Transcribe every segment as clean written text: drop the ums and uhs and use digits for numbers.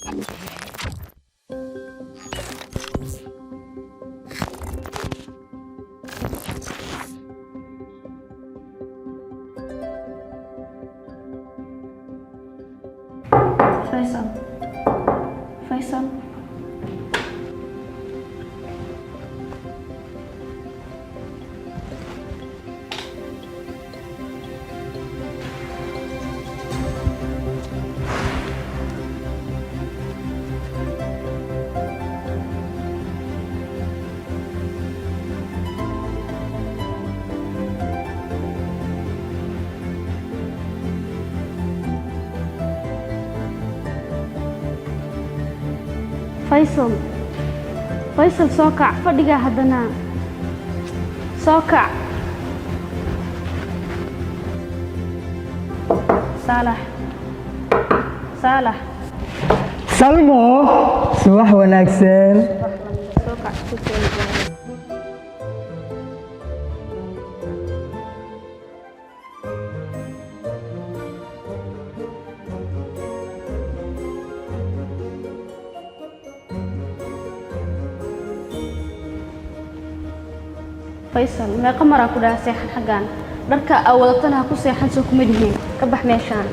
فيصل فيصل فيصل فيصل سوكع فدقة هدنا سوكع صالح صالح سلمى صباح وناكسن سوكع فيصل ما قمر أكو ده سيحن حقان دركا أولتنا أكو سيحن سوكو مدهين كبح ميشان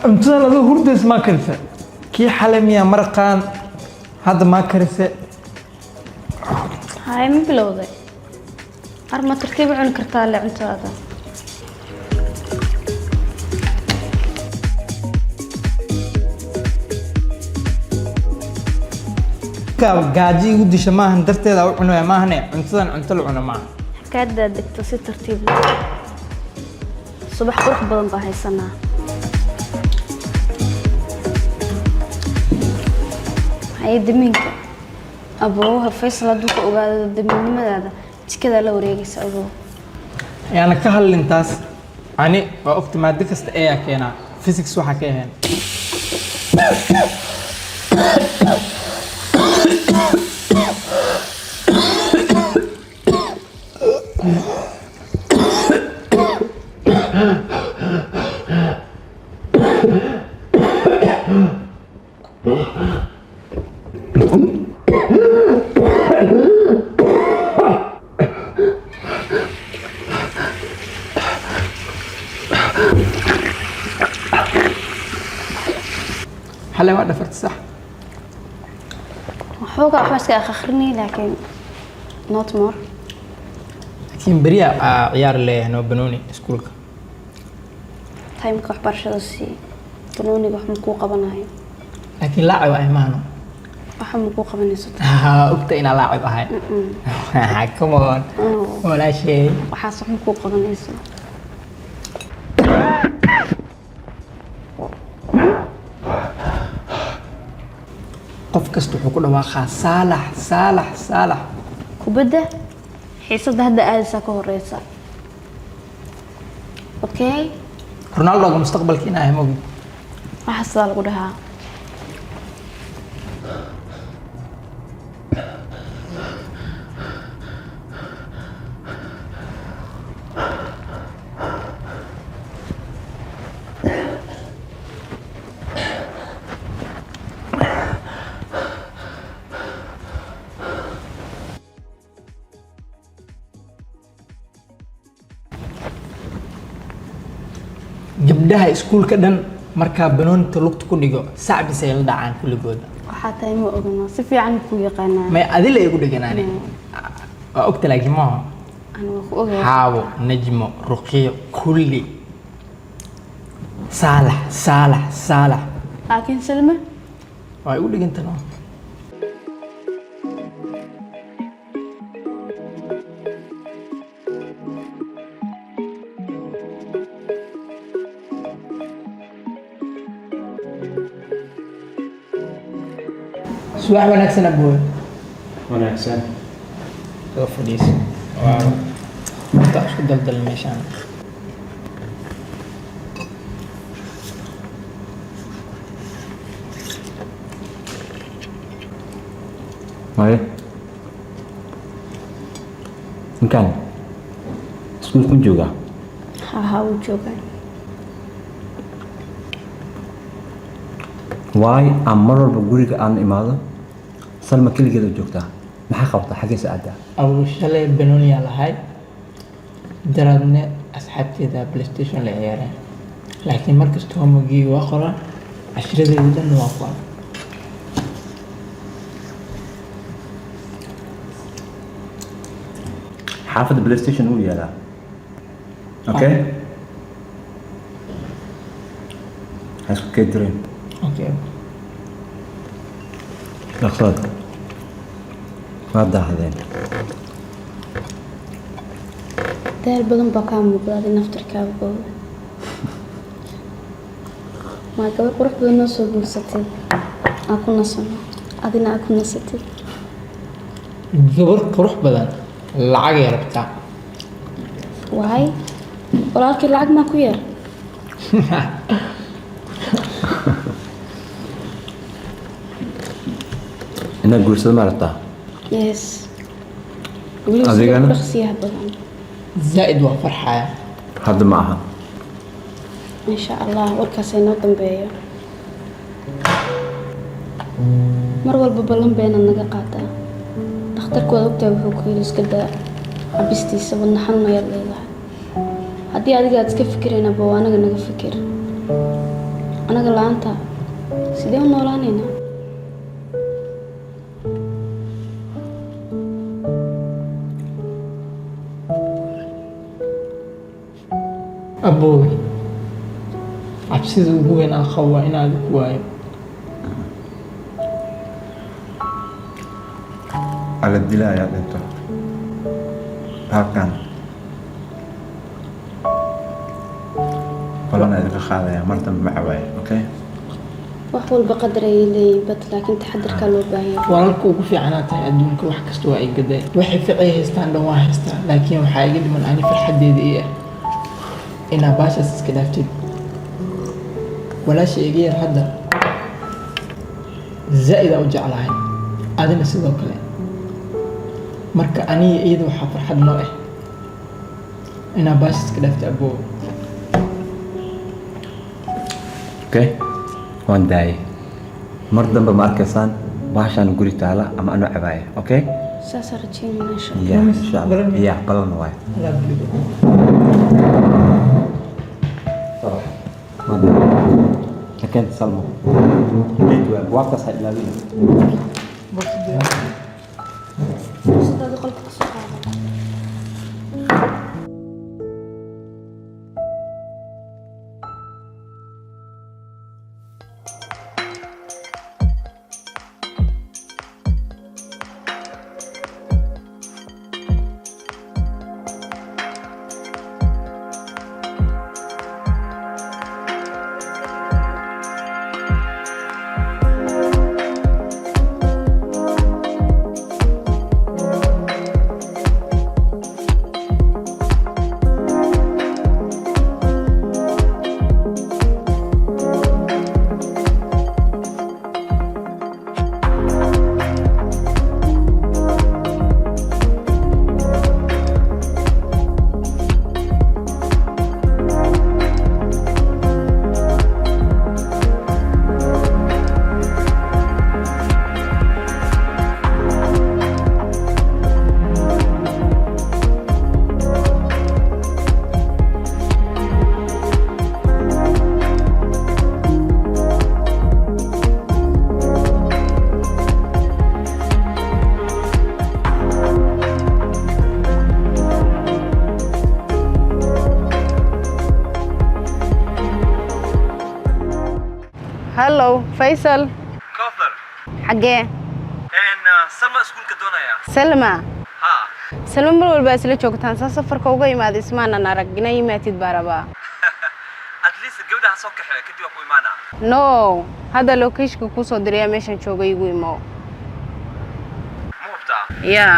انت لا هردس ما كرسه كي حلميا مرقان هذا ما كرسه هاي من بلوضي أرمى تركيب عن كرتال اللي عنده هذا قاعدي ودي شماهن درتي او عنو ما هنا انت العنو ما حكاية دكتور ترتيب صبح قرح بدن بهاي السنة هاي دمينك أبوها فيصل هدوك وقاعد الدمين هذا كذا لو ريجس أبوه يعني كهل انتاس يعني وقت ما دكست ايه كينا فيزيكس وحكيهن هلا واحدة فرت صح حوقة أحواسك أخرني لكن not more لكن بريا عيار اللي هنا بنوني سكولك تايمك أحبار شخصي تنوني بحمكو قبناي لكن لاعب أيمانه بحمكو قبناي صوت أكتئنا لاعب هاي كمان ولا شيء وحاس حمكو قبناي صوت قف كستو حكونا واخا صالح كبدة حيصد هدا آلسا كوريسا أوكي رونالدو مستقبل كينا هم راح أصدال قدها gabdhaha iskuulka dhan markaa banoonta lugta ku dhigo sacbis ay la dhacaan kulligooda waxaa tahay ma ogana si fiican ku yaqaanaa may adil ay ugu dheganaani waa ogta laakiin maaha ana waa ku ogaa xaawo najmo ruqiyo kulli saalax laakiin salma waa ugu dhegantana subax wanaagsan abooy wanaagsan soo fadhiis waa inta isku daldal meeshaan maye ninkaan iskuul ku joogaa haa uu joogaa waay aan mar walba guriga aan imaado salma keligeeda joogtaa maxaa qabtaa xaggeesa aadaa abuu shalay banooniyaa lahayd daraadne asxaabteeda playstation la ciyaareen laakiin markasta homogii waa qoran cashiradeeda dhanna waa qoran xaafadda playstation wuu yaalaa okay ha isku keedireen okay dhaqsood waa daahdeen daal badan baa kaa muuqda adi naftarkaaga gooda maa gabar qurux badan noo soo guursatay aan ku nasano adina aad ku nasatay gabar qurux badan lacagay rabtaa waay walaalkii lacag maa ku yar inaad guursado ma rabtaa yes Adigana? dhaqsiyaha badan zaa'id waa farxaya hadda ma aha insha allah warkaas inoo dambeeyo mar walba ballan beenaad naga qaataa dhakhtarku waad ogtahay wuxuu ku yidhi iska daa cabistiisa wadna xanuun ayaad leedahay haddii adiga aad iska fikiraynaba waa anaga naga fikir anaga la-aanta sidee u noolaanaynaa abooy cabsida ugu weyn aan qabo waa inaad ku waayo ala dila ayaa dhinto halkan ballan idinka qaadaya mar dambe ma cawaayo okay wax walba qadar ayay leeyihin bad laakiin taxadirkaa loo baahan yahay walaalka ugu fiicanaa tahay adduunka wax kasta waa ay gaday waxay ficay haystaan dhan waa haystaa laakiin waxaa iga dhiman ani farxaddeeda ii ah inaa baashaas iska dhaaftid walaasha iga yar hadda zaa'ida u jeclahay adina sidoo kale marka aniga iyada waxaa farxad noo ah inaa baashaas iska dhaaftid aboo okay waan daayay mar dambe ma arkaysaan baashaan guri taala ama anoo cabaaya okay saasaa rajeynayna insha ya insha allah ya ballan waayo لكن سلمى واقع صحيح لا allah qolka kasoo qaada فيصل كوثر حقيه إن سلمى سكول كدونا يا سلمى ها سلمى mar walba isla joogtaan safarka uga yimaad ismaan arag inay yimaatid baaraba at least gabadha soo kaxay kadib ku imaana no hada location ku soo diray meeshan joogay igu imo mubta yeah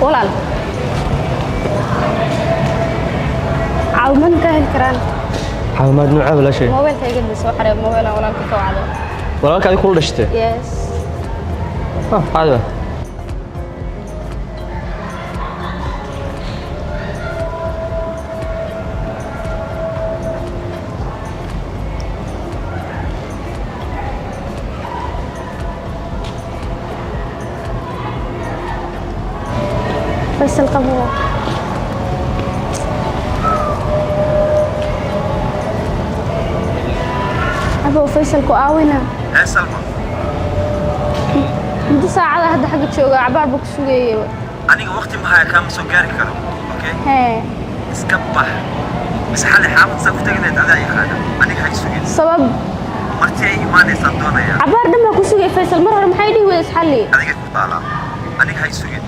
walaal caawimaad ka heli karaan caawimaad nooca wala shay mobilkayga soo xareeb mobil aan walaalka ka wacdo walaalka ay kula dhashtay yes hada فيصل قبوة أبو فيصل كواوينا هاي سلمى مدة ساعة هذا حق تشوقة عبار بكسوقي aniga waqti ma haya kama soo gaari karo okay هي iska bax bas xalay xaafad saf taganeed adaa yaqaana aniga hay sugin سبب martii ay imaanaysan doonaya عبار دم كسوقي فيصل مرة محيدي ويسحلي adiga ku taala aniga hay sugin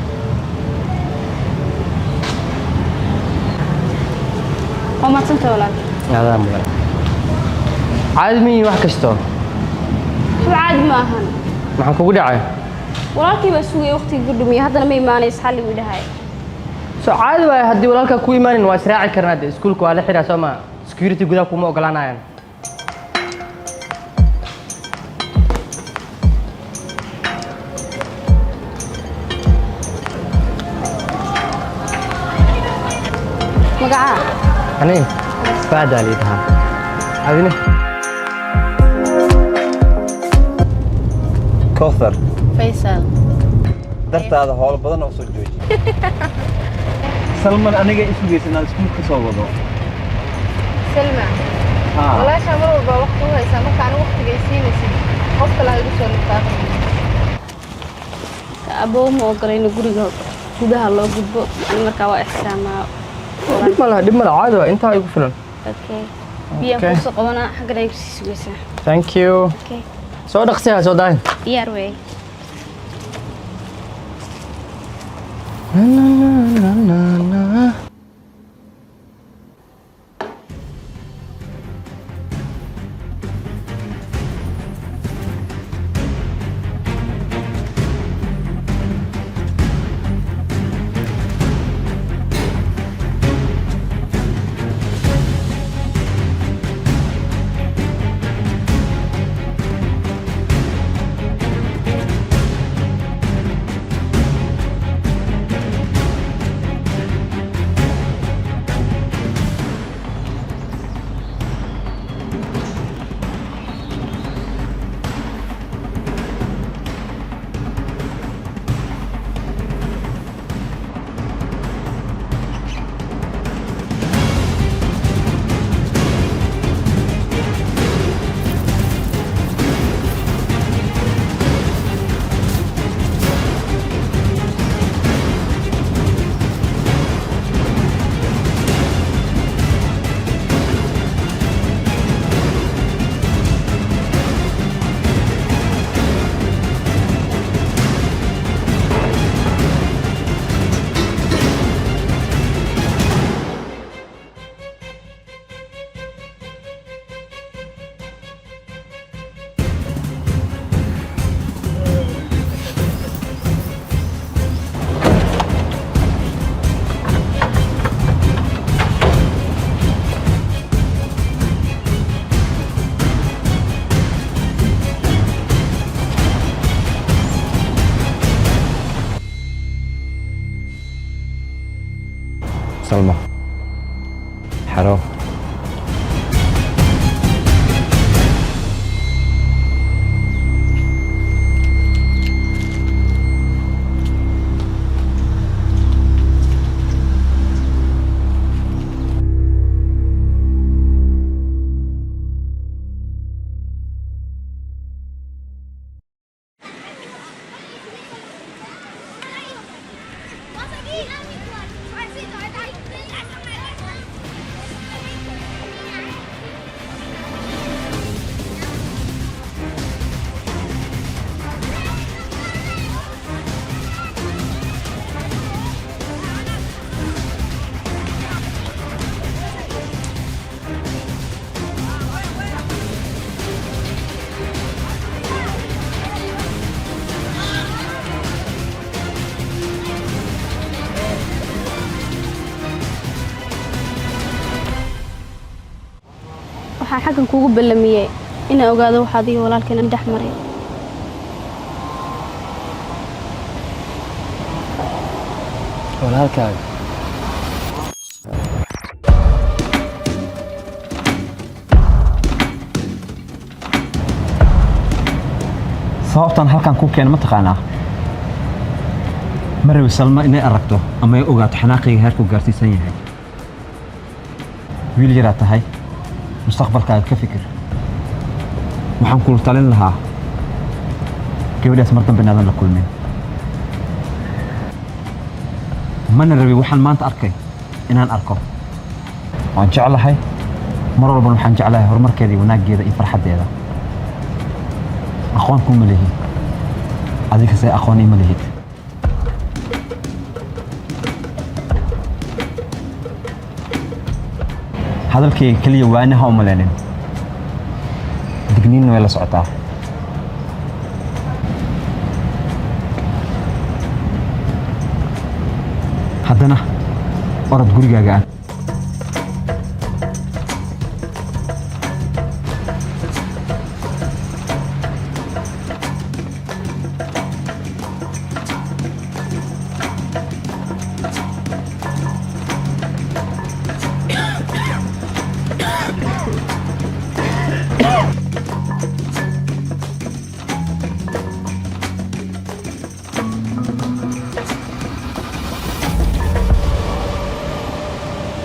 وما تنسى ولا هذا مغلا عاد مين wax kasto شو عاد ما هن maxaa kugu dhacay walaalkii baa sugay waqti gudumiyay haddana ma imaanayso xalli uu dhahay soo caadi waay haddii walaalka ku imaanin waa israaci karnaa de iskuulka waa la xiraa soo ma security gudaha kuma ogolaanayaan magacaa ani baada liidaha adina كوثر فيصل dartaada howl badan oo soo jooji salman aniga isugeysan aan iskuul ka soo wado سلمى والله شامل والله وقت هو يسمى مكان وقت جيسين يسيب قفت لها يقول لك أبوه ما أقرأ إنه قريب كده الله قد مركوا إحسامه dhib mala caadi waa intaa igu filan أوكي بيا فرصة قوانا حق رأيك سويسة thank you أوكي soo dhaqsiha soo daahin ياروي سلمى حرام waxaan xaggan kuugu ballamiyey inaan ogaado waxa adiga walaalkeen dhex maray. walaalkaaga sababtan halkan ku keen ma taqaanaa marawi salma inay aragto ama ay ogaato xanaaqiga heerku gaarsiisan yahay wiil yaraa tahay mustaqbalkaaga ka fikir waxaan kula talin lahaa gabadhaas mar dambe inaadan la kulmin mana rabi waxaan maanta arkay inaan arko waan jeclahay mar walba waxaan jeclahay horumarkeeda iyo wanaaggeeda iyo farxaddeeda aqoon kuma lihid adiga say aqoon ima lihid hadalkayga keliya waanaha u maleynin digniinna way la socotaa haddana orod gurigaaga aan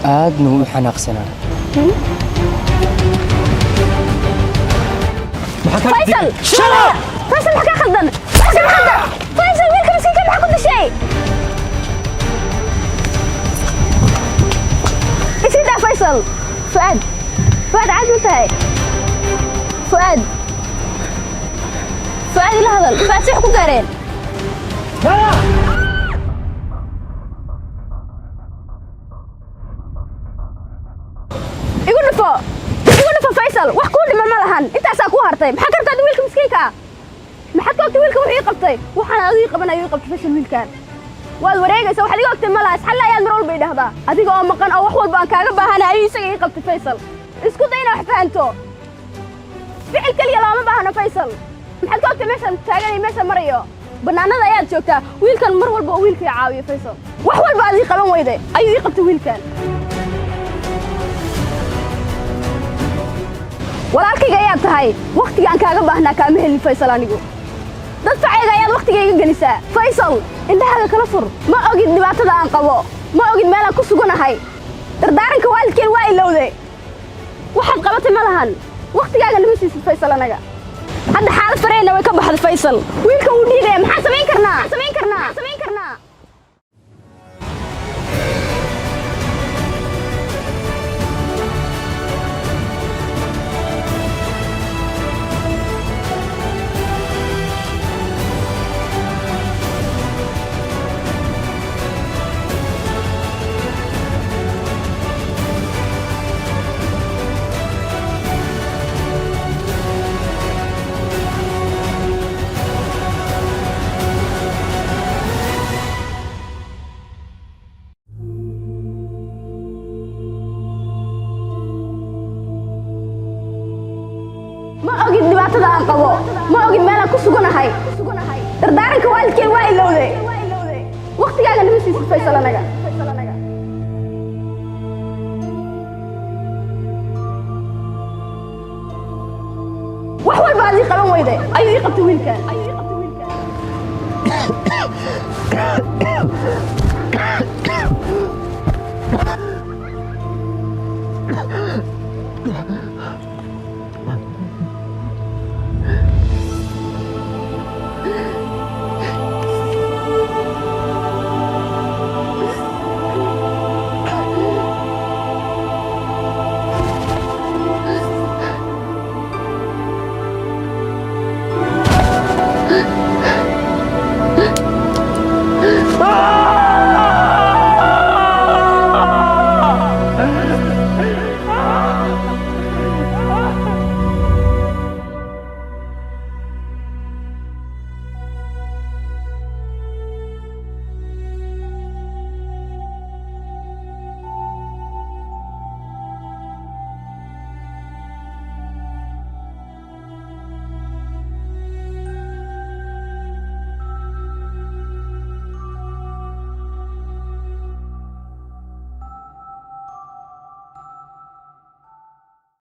aadna u xanaaqsanaa. فيصل فيصل حكى خدنا فيصل ويلك مسكين كم حكوا شيء ايش ده فيصل فؤاد عاد انتهي فؤاد لهذا فؤاد شو حكوا قارين يقول له فيصل وحكوا لي ما لهن انت اساكو هرتي ما حكرت هذا ويلك مسكينكا ما حد قلت ويلك وحي قبطي waxaan adiga qabanayo qabto fashil wiilkan waad wareegaysa waxa adiga ogtay malaha xal ayaan mar walba idhaahdaa adiga oo maqan oo wax walba aan kaaga baahanahay isaga ii qabtay Faysal isku dayna wax fahanto ficil kaliya lama baahna Faysal maxaad ogtay meeshan taagan meesha marayo banaanada ayaad joogtaa wiilkan mar walba oo wiilka caawiyo Faysal wax walba adiga qaban weyday ayuu ii qabtay wiilkan walaalkayga ayaad tahay waqtiga aan kaaga baahnaa kaama helin Faysal anigu dad facayga ayaad waqtigayga gelisaa Faysal indhahaaga kala fur ma ogid dhibaatada aan qabo ma ogid meel aan ku suganahay dardaaranka waalidkeen waa ilowday waxaad qabatay ma lahan waqtigaaga lama siisid Faysal anaga hadda xaalad fareyna way ka baxday Faysal wiilka uu dhiigay maxaa samayn karnaa ma ogid dhibaatada aan qabo ma ogid meel aan ku suganahay dardaaranka waalidkeen waa ilowday waqtigaaga lama siisid Faysal anaga wax walba adiga qaban weyday ayuu ii qabtay wiilkan